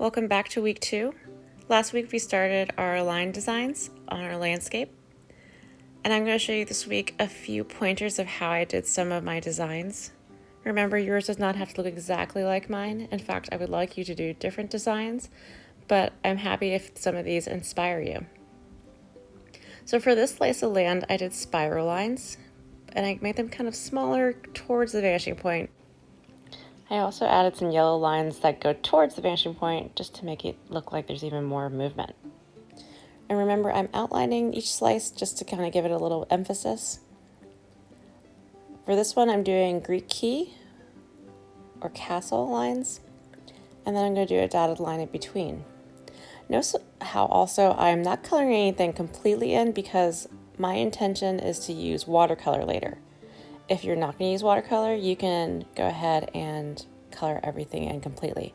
Welcome back to week 2. Last week we started our line designs on our landscape, and I'm going to show you this week a few pointers of how I did some of my designs. Remember, yours does not have to look exactly like mine. In fact, I would like you to do different designs, but I'm happy if some of these inspire you. So for this slice of land, I did spiral lines, and I made them kind of smaller towards the vanishing point. I also added some yellow lines that go towards the vanishing point just to make it look like there's even more movement. And remember, I'm outlining each slice just to kind of give it a little emphasis. For this one, I'm doing Greek key or castle lines, and then I'm going to do a dotted line in between. Notice how also I'm not coloring anything completely in because my intention is to use watercolor later. If you're not going to use watercolor, you can go ahead and color everything in completely.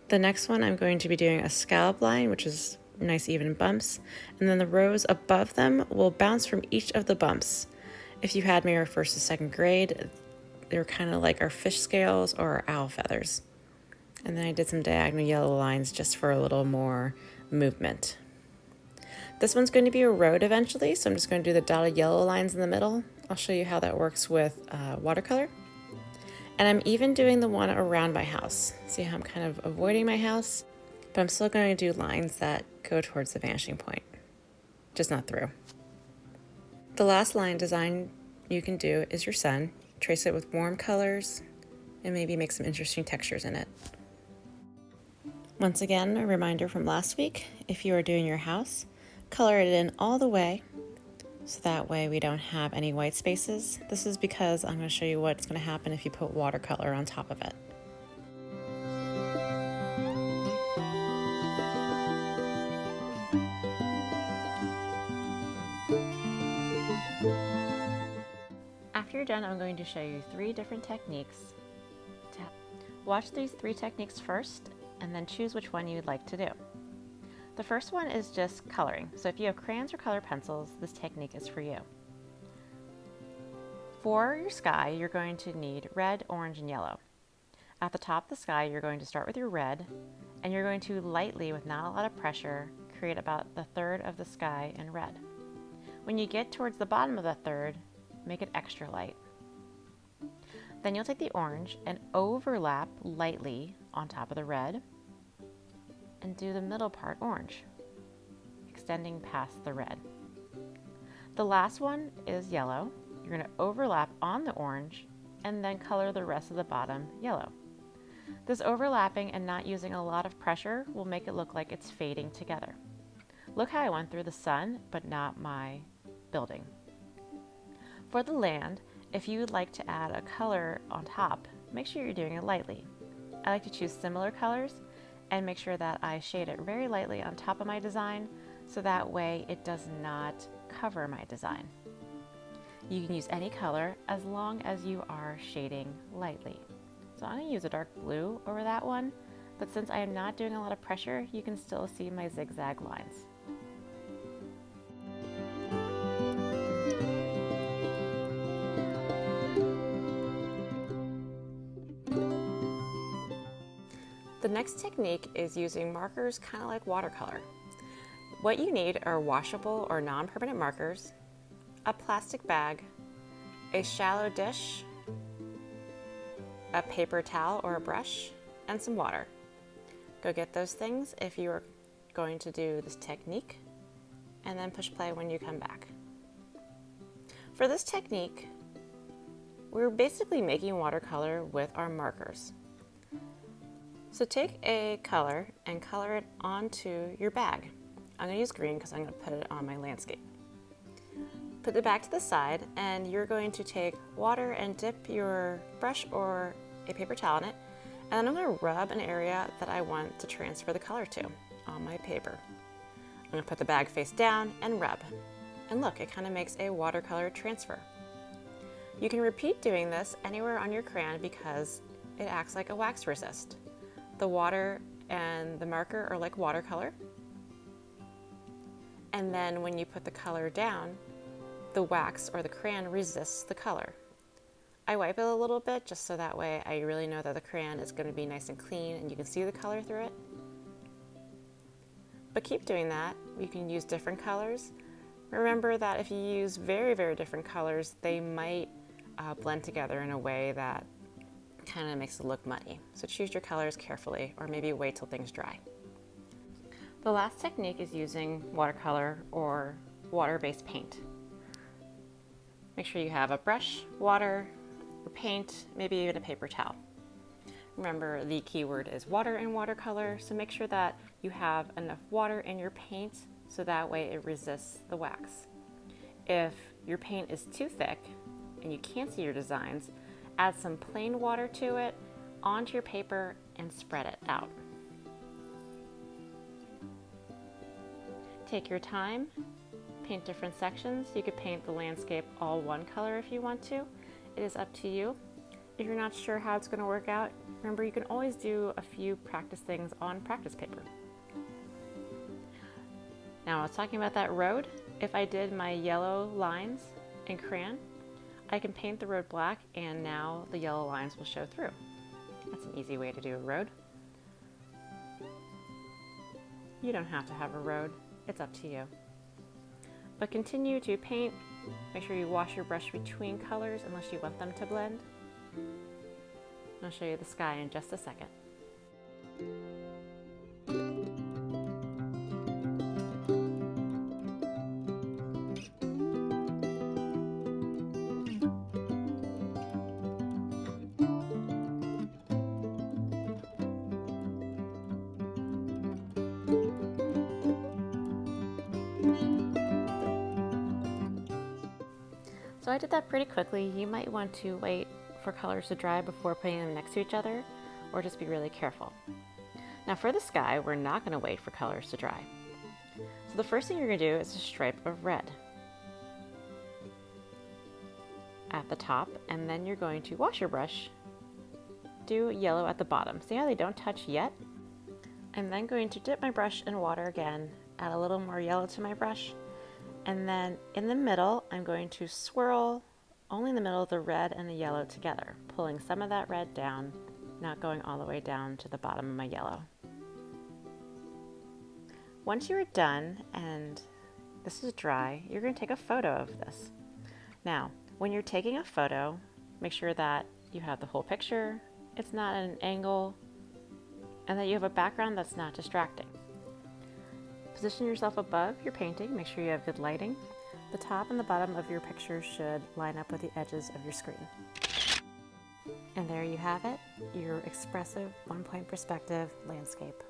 The next one, I'm going to be doing a scallop line, which is nice even bumps, and then the rows above them will bounce from each of the bumps. If you had me our first to second grade, they were kind of like our fish scales or our owl feathers. And then I did some diagonal yellow lines just for a little more movement. This one's going to be a road eventually, so I'm just going to do the dotted yellow lines in the middle. I'll show you how that works with watercolor. And I'm even doing the one around my house. See how I'm kind of avoiding my house? But I'm still going to do lines that go towards the vanishing point, just not through. The last line design you can do is your sun. Trace it with warm colors and maybe make some interesting textures in it. Once again, a reminder from last week, if you are doing your house, color it in all the way so that way we don't have any white spaces. This is because I'm going to show you what's going to happen if you put watercolor on top of it. After you're done, I'm going to show you 3 different techniques. Watch these 3 techniques first and then choose which one you'd like to do. The first one is just coloring. So if you have crayons or color pencils, this technique is for you. For your sky, you're going to need red, orange, and yellow. At the top of the sky, you're going to start with your red, and you're going to lightly, with not a lot of pressure, create about the third of the sky in red. When you get towards the bottom of the third, make it extra light. Then you'll take the orange and overlap lightly on top of the red, and do the middle part orange, extending past the red. The last one is yellow. You're going to overlap on the orange and then color the rest of the bottom yellow. This overlapping and not using a lot of pressure will make it look like it's fading together. Look how I went through the sun, but not my building. For the land, if you would like to add a color on top, make sure you're doing it lightly. I like to choose similar colors and make sure that I shade it very lightly on top of my design so that way it does not cover my design. You can use any color as long as you are shading lightly. So I'm going to use a dark blue over that one, but since I am not doing a lot of pressure, you can still see my zigzag lines. The next technique is using markers kind of like watercolor. What you need are washable or non-permanent markers, a plastic bag, a shallow dish, a paper towel or a brush, and some water. Go get those things if you are going to do this technique, and then push play when you come back. For this technique, we're basically making watercolor with our markers. So take a color and color it onto your bag. I'm going to use green because I'm going to put it on my landscape. Put the bag to the side and you're going to take water and dip your brush or a paper towel in it, and then I'm going to rub an area that I want to transfer the color to on my paper. I'm going to put the bag face down and rub. And look, it kind of makes a watercolor transfer. You can repeat doing this anywhere on your crayon because it acts like a wax resist. The water and the marker are like watercolor. And then when you put the color down, the wax or the crayon resists the color. I wipe it a little bit just so that way I really know that the crayon is going to be nice and clean and you can see the color through it. But keep doing that. You can use different colors. Remember that if you use very, very different colors, they might blend together in a way that kind of makes it look muddy. So choose your colors carefully, or maybe wait till things dry. The last technique is using watercolor or water-based paint. Make sure you have a brush, water, or paint, maybe even a paper towel. Remember, the key word is water and watercolor, so make sure that you have enough water in your paint so that way it resists the wax. If your paint is too thick and you can't see your designs, add some plain water to it onto your paper and spread it out. Take your time, paint different sections. You could paint the landscape all one color if you want to. It is up to you. If you're not sure how it's going to work out, remember you can always do a few practice things on practice paper. Now I was talking about that road. If I did my yellow lines in crayon, I can paint the road black and now the yellow lines will show through. That's an easy way to do a road. You don't have to have a road, it's up to you. But continue to paint. Make sure you wash your brush between colors unless you want them to blend. I'll show you the sky in just a second. So I did that pretty quickly. You might want to wait for colors to dry before putting them next to each other, or just be really careful. Now for the sky, we're not going to wait for colors to dry. So the first thing you're going to do is a stripe of red at the top, and then you're going to wash your brush, do yellow at the bottom. See how they don't touch yet? I'm then going to dip my brush in water again, add a little more yellow to my brush, and then in the middle, I'm going to swirl only in the middle of the red and the yellow together, pulling some of that red down, not going all the way down to the bottom of my yellow. Once you're done and this is dry, you're going to take a photo of this. Now, when you're taking a photo, make sure that you have the whole picture, it's not at an angle, and that you have a background that's not distracting. Position yourself above your painting, make sure you have good lighting. The top and the bottom of your picture should line up with the edges of your screen. And there you have it, your expressive one-point perspective landscape.